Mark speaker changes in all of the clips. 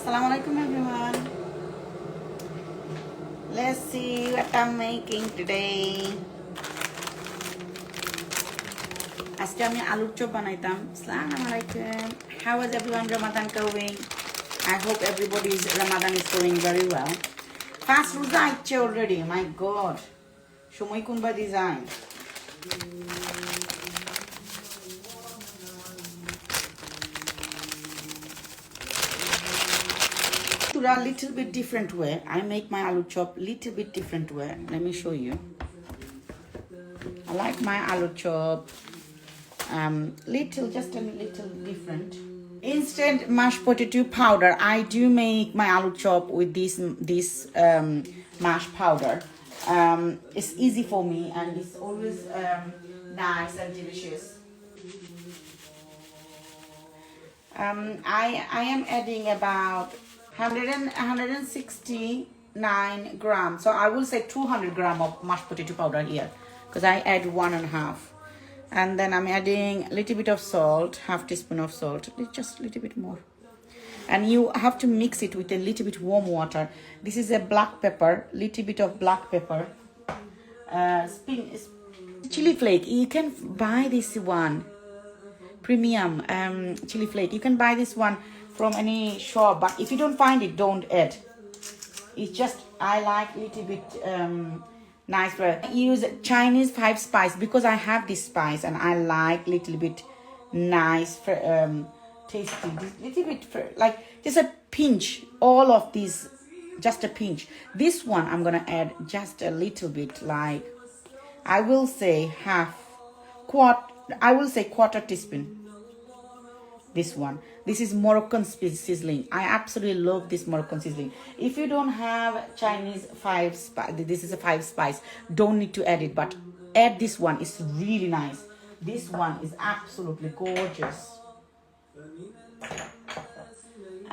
Speaker 1: Assalamu alaikum everyone. Let's see what I'm making today. আজকে আমি আলুর চপ বানাইতাম. Assalamu alaikum. How is everyone Ramadan going? I hope everybody's Ramadan is going very well. Fast রোজা আইছে already. My God. সময় কোন বা design. A little bit different way. I make my aloo chop little bit different way. Let me show you. I like my aloo chop just a little different. Instant mashed potato powder. I do make my aloo chop with this mashed powder. It's easy for me and it's always nice and delicious. I am adding about 169 grams. So I will say 200 grams of mashed potato powder here because I add 1.5. And then I'm adding a little bit of salt, half teaspoon of salt, just a little bit more. And you have to mix it with a little bit warm water. This is a black pepper, little bit of black pepper. Chili flake. You can buy this one. Premium chili flake. You can buy this one from any shop, but if you don't find it, don't add. It's just I like a little bit nice. I use Chinese 5 spice because I have this spice and I like little bit nice tasty, little bit like just a pinch. All of these, just a pinch. This one I'm gonna add just a little bit, like I will say quarter teaspoon. This one. This is Moroccan sizzling. I absolutely love this Moroccan sizzling. If you don't have Chinese 5 spice, this is a 5 spice, don't need to add it, but add this one. It's really nice. This one is absolutely gorgeous.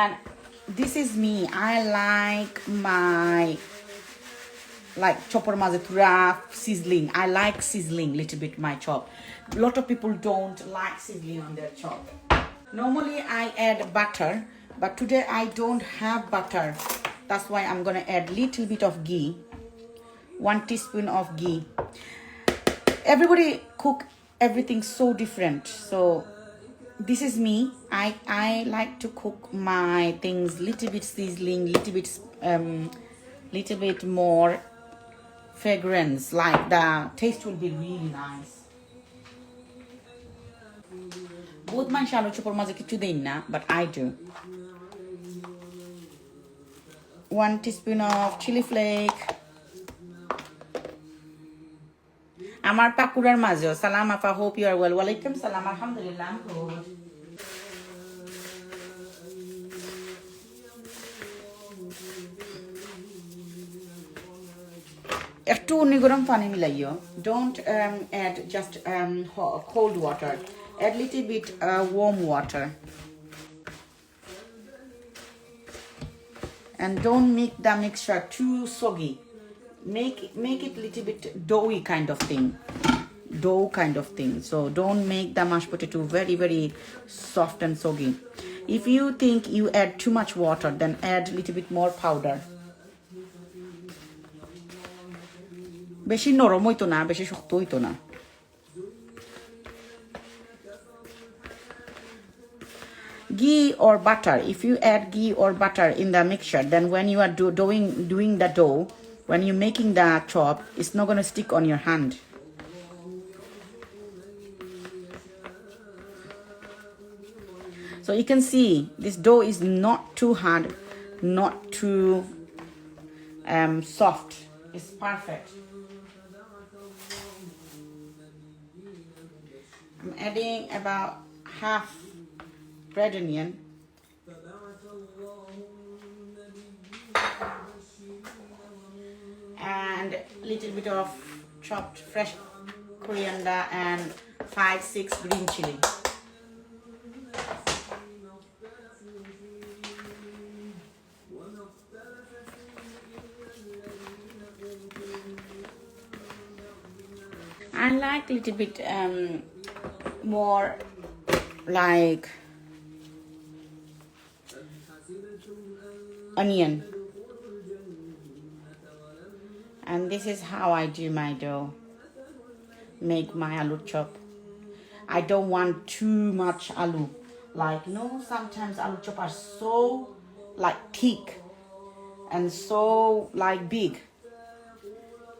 Speaker 1: And this is me. I like my chopper mazetura sizzling. I like sizzling little bit my chop. A lot of people don't like sizzling on their chop. Normally I add butter, but today I don't have butter. That's why I'm gonna add little bit of ghee. 1 teaspoon of ghee. Everybody cook everything so different. So this is me. I like to cook my things little bit sizzling, little bit more fragrance. Like the taste will be really nice. Both my shallow chopper maze kichu dein na, but I do. 1 teaspoon of chili flake. Amar pakurar maze. Salam afa, hope you are well. Walaikum salam, alhamdulillah, I'm good. একটু গরম পানি মিলাইও. Don't add just cold water. Add little bit warm water. And don't make the mixture too soggy. Make it little bit doughy kind of thing. Dough kind of thing. So don't make the mashed potato very, very soft and soggy. If you think you add too much water, then add little bit more powder. বেশি নরম হইতো না, বেশি শক্ত হইতো না. Ghee or butter. If you add ghee or butter in the mixture, then when you are doing the dough, when you're making the chop, it's not going to stick on your hand. So you can see this dough is not too hard, not too soft. It's perfect. I'm adding about half red onion. And a little bit of chopped fresh coriander and 5-6 green chili. I like a little bit more like onion. And this is how I do my dough. Make my aloo chop. I don't want too much aloo. Like, sometimes aloo chop are so like thick and so like big.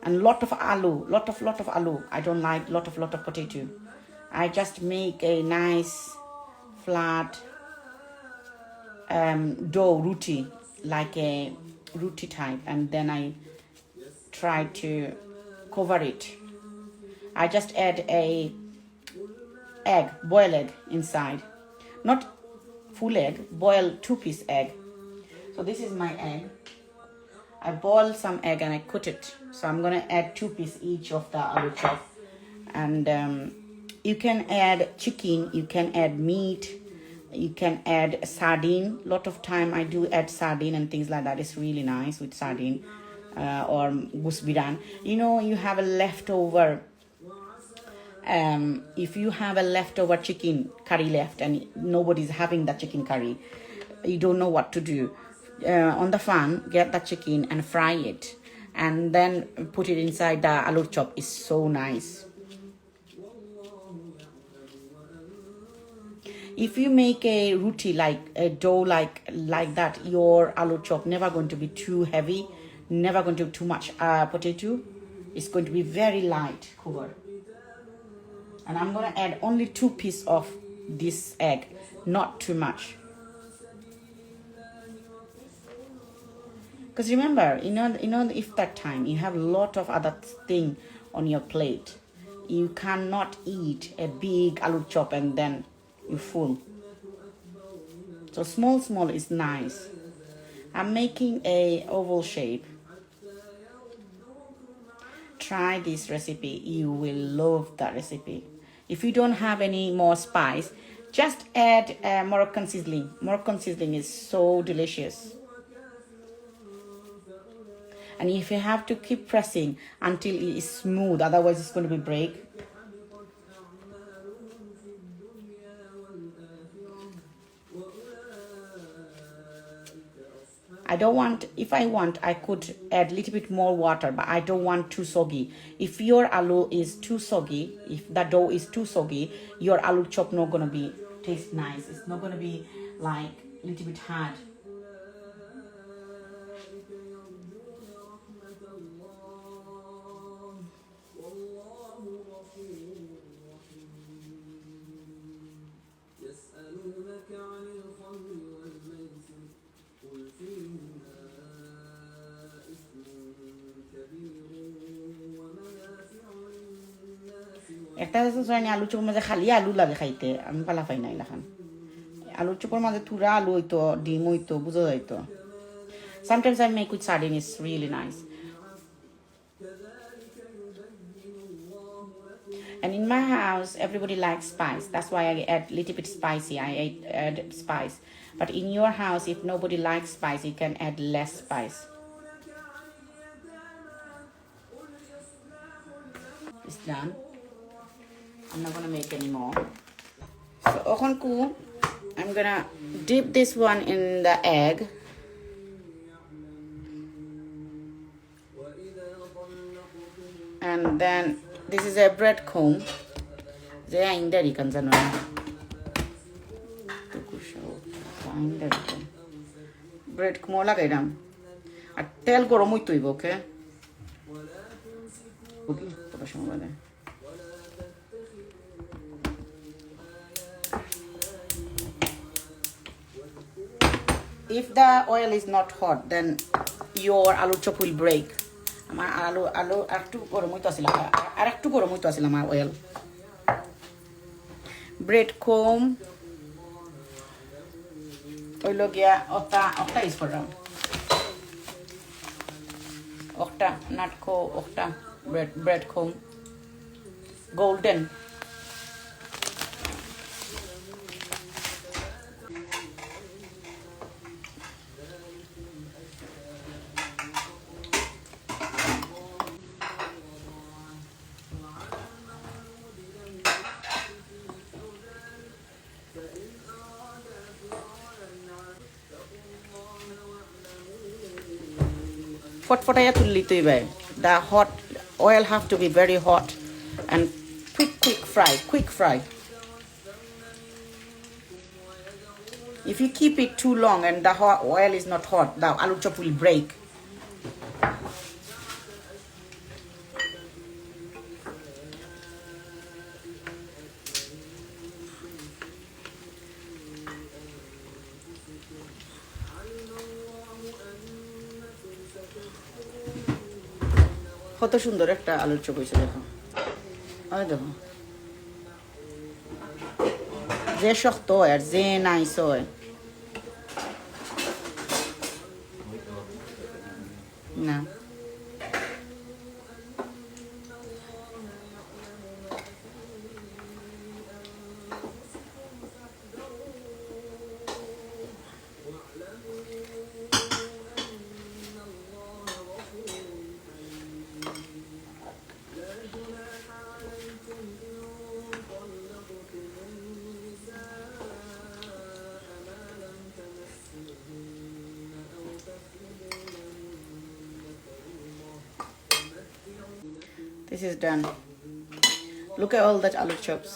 Speaker 1: And lot of aloo, lot of aloo. I don't like lot of potato. I just make a nice flat dough roti, like a roti type, and then I try to cover it. I just add a egg, boiled egg inside, not full egg, boiled 2-piece egg. So this is my egg. I boil some egg and I cut it. So I'm gonna add 2-piece each of the aloo chop, and you can add chicken, you can add meat, you can add sardine. Lot of time I do add sardine and things like that. It's really nice with sardine or gusbiran. You have a leftover. If you have a leftover chicken curry left and nobody's having that chicken curry, you don't know what to do. On the fan, get the chicken and fry it, and then put it inside the aloo chop. It's so nice. If you make a roti, like a dough like that, your aloo chop never going to be too heavy, never going to be too much potato. It's going to be very light covered. And I'm gonna add only 2 pieces of this egg, not too much. Because remember, if that time you have a lot of other thing on your plate, you cannot eat a big aloo chop and then you're full. So small is nice. I'm making a oval shape. Try this recipe. You will love that recipe. If you don't have any more spice, just add Moroccan seasoning. Moroccan seasoning is so delicious. And if you have to keep pressing until it is smooth, otherwise it's going to be break. If I want, I could add a little bit more water, but I don't want too soggy. If your aloo is too soggy, if the dough is too soggy, your aloo chop not gonna be taste nice. It's not gonna be like a little bit hard. একটা আছে আলু চোপের মাঝে খালি আলু লাগে খাইতে, আমি পালা পাই না এলাখান। আলু চোপের মাঝে তুরা আলু হইতো, ডিম হইতো, বুঝা যাইতো। Sometimes I make with sardine, it's really nice. And in my house, everybody likes spice. That's why I add a little bit spicy. I add spice. But in your house, if nobody likes spice, you can add less spice. It's done. I'm not gonna make any more. So, I'm gonna dip this one in the egg. And then this is a breadcrumb. Breadcrumb লাগাইলাম আর তেল গরম হইতে হইব, ওকে? If the oil is not hot, then your aloo chop will break. আমার আলু আরেকটু গরম হইতো আসিল আমার oil. Breadcrumb oilo gya okta is করলাম, okta natko okta breadcrumb golden. ফটফটাইয়া তুললিতে হবে. The hot oil have to be very hot and quick fry. If you keep it too long and the hot oil is not hot, the aloo chop will break. কত সুন্দর একটা আলুর chop হয়েছে দেখো, ওই দেখো, যে শক্ত হয় আর যে নাইস হয় না. This is done. Look at all that aloo chops.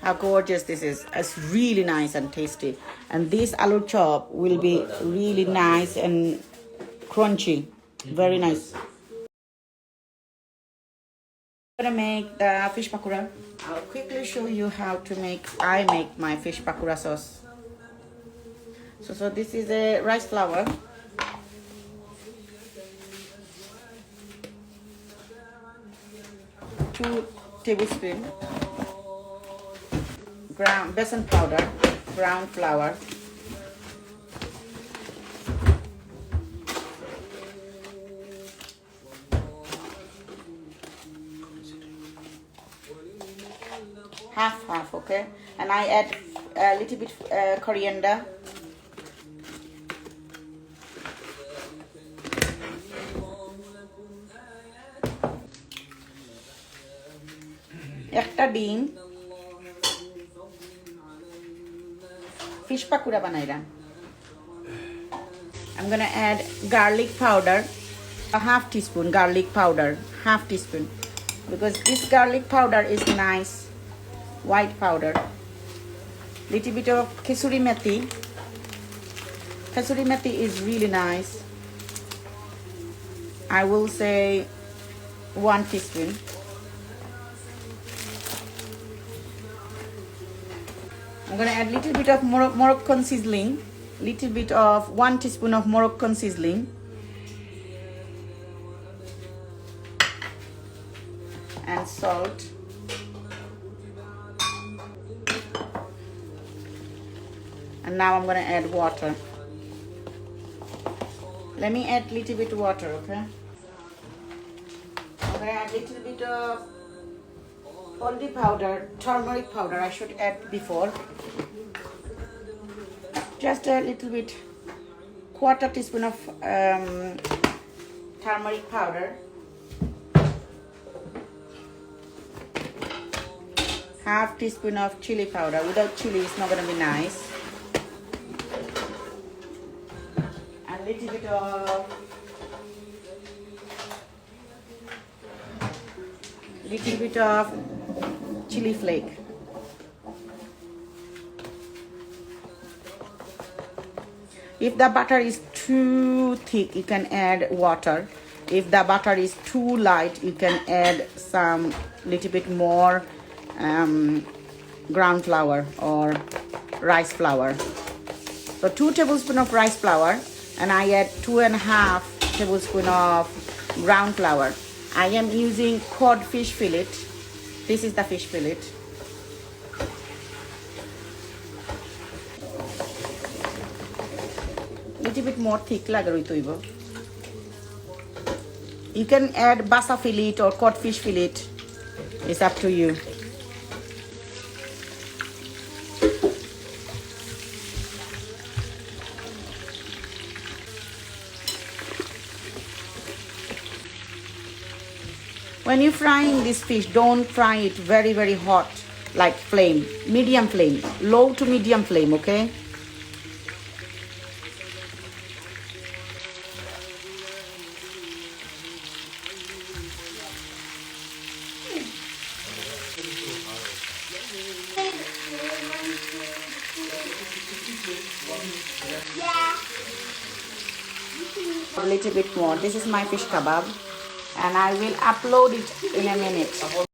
Speaker 1: How gorgeous this is. It's really nice and tasty. And this aloo chop will be really nice and crunchy. Very nice. I'm gonna make the fish pakora. I'll quickly show you how to make my fish pakora sauce. So this is a rice flour. 2 tablespoons ground besan powder, brown flour, half, okay, and I add a little bit coriander, একটা ডিম, fish pakora banaira. I'm gonna add garlic powder, a half teaspoon garlic powder, half teaspoon, because this garlic powder is nice, white powder. Little bit of kasuri methi. Kasuri methi is really nice. I will say 1 teaspoon. I'm gonna add little bit of Moroccan seasoning, little bit of 1 teaspoon of Moroccan seasoning, and salt. And now I'm gonna add water. Let me add little bit water, okay? I'm gonna add little bit of haldi powder, turmeric powder I should add before. Just a little bit, 1/4 teaspoon of turmeric powder, half teaspoon of chili powder. Without chili it's not gonna be nice. And little bit of chili flake. If the butter is too thick, you can add water. If the butter is too light, you can add some little bit more ground flour or rice flour. So 2 tablespoons of rice flour, and I add 2.5 tablespoons of ground flour. I am using cod fish fillet. This is the fish fillet. Little bit more thick lagar hoitoibo. You can add basa fillet or cod fish fillet. It's up to you. When you're frying this fish, don't fry it very, very hot, like flame, medium flame, low to medium flame, okay? A little bit more. This is my fish kebab, and I will upload it in a minute.